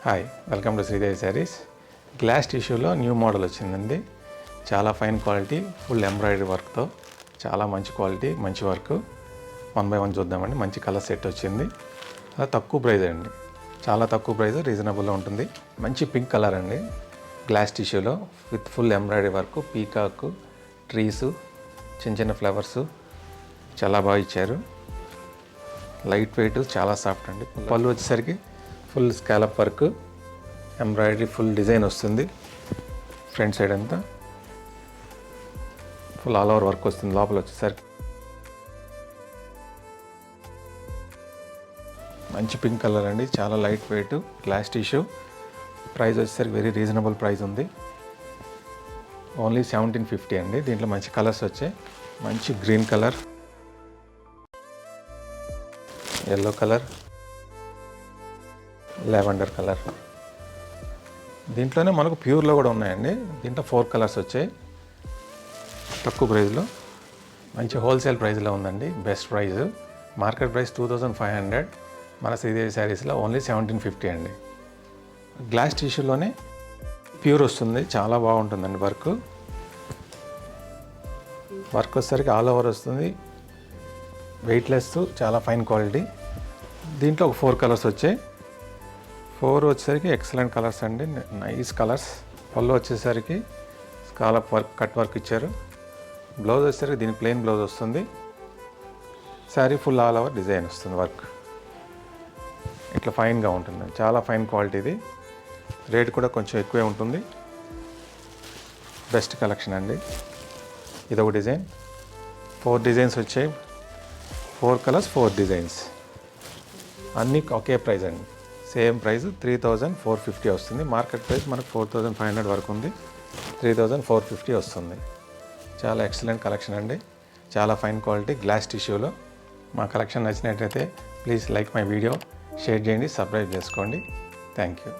Hi, welcome to Sridevi Sarees. Glass టిష్యూలో new model వచ్చిందండి. చాలా ఫైన్ క్వాలిటీ, ఫుల్ ఎంబ్రాయిడరీ వర్క్తో చాలా మంచి క్వాలిటీ, మంచి వర్క్. 1 by 1 చూద్దామండి. మంచి కలర్ సెట్ వచ్చింది. అలా తక్కువ ప్రైస్ అండి, చాలా తక్కువ ప్రైస్, రీజనబుల్గా ఉంటుంది. మంచి పింక్ కలర్ అండి, గ్లాస్ టిష్యూలో with full embroidery work, peacock, trees, చిన్న చిన్న ఫ్లవర్స్ చాలా బాగా ఇచ్చారు. లైట్ వెయిట్, చాలా సాఫ్ట్ అండి. పళ్ళు వచ్చేసరికి full scallop work, embroidery full design వస్తుంది. ఫ్రంట్ సైడ్ అంతా ఫుల్ ఆల్ ఓవర్ వర్క్ వస్తుంది. లోపల వచ్చేసరికి మంచి పింక్ కలర్ అండి, చాలా light weight, glass tissue. Price వచ్చేసరికి వెరీ రీజనబుల్ ప్రైస్ ఉంది. ఓన్లీ 1750 అండి. దీంట్లో మంచి కలర్స్ వచ్చాయి. మంచి green colour, yellow colour, lavender colour. దీంట్లోనే మనకు ప్యూర్లో కూడా ఉన్నాయండి. దీంట్లో 4 కలర్స్ వచ్చాయి. తక్కువ ప్రైస్లో, మంచి హోల్సేల్ ప్రైస్లో ఉందండి. Best price. మార్కెట్ ప్రైస్ 2500, మన శ్రీదేవి శారీస్లో ఓన్లీ 1750 అండి. గ్లాస్ టిష్యూలోనే ప్యూర్ వస్తుంది, చాలా బాగుంటుందండి. వర్క్ వచ్చేసరికి ఆల్ ఓవర్ వస్తుంది, వెయిట్లెస్, చాలా ఫైన్ క్వాలిటీ. దీంట్లో ఒక 4 కలర్స్ వచ్చాయి. 4 వచ్చేసరికి ఎక్సలెంట్ కలర్స్ అండి, నైస్ కలర్స్. పళ్ళు వచ్చేసరికి స్కాలప్ వర్క్, కట్ వర్క్ ఇచ్చారు. బ్లౌజ్ వచ్చేసరికి దీనికి ప్లెయిన్ బ్లౌజ్ వస్తుంది. Sari full all over design వస్తుంది. వర్క్ ఇట్లా ఫైన్గా ఉంటుంది, చాలా ఫైన్ క్వాలిటీది. రేట్ కూడా కొంచెం ఎక్కువే ఉంటుంది. బెస్ట్ కలెక్షన్ అండి. ఇదొక డిజైన్. 4 డిజైన్స్ వచ్చాయి. 4 కలర్స్, 4 డిజైన్స్. అన్నీ ఒకే ప్రైస్ అండి, సేమ్ ప్రైస్ 3450 వస్తుంది. మార్కెట్ ప్రైస్ మనకు 4500 వరకు ఉంది. 3450 వస్తుంది. చాలా ఎక్సలెంట్ కలెక్షన్ అండి, చాలా ఫైన్ క్వాలిటీ, గ్లాస్ టిష్యూలో. మా కలెక్షన్ నచ్చినట్లయితే please like my video, share చేయండి, సబ్స్క్రైబ్ చేసుకోండి. Thank you.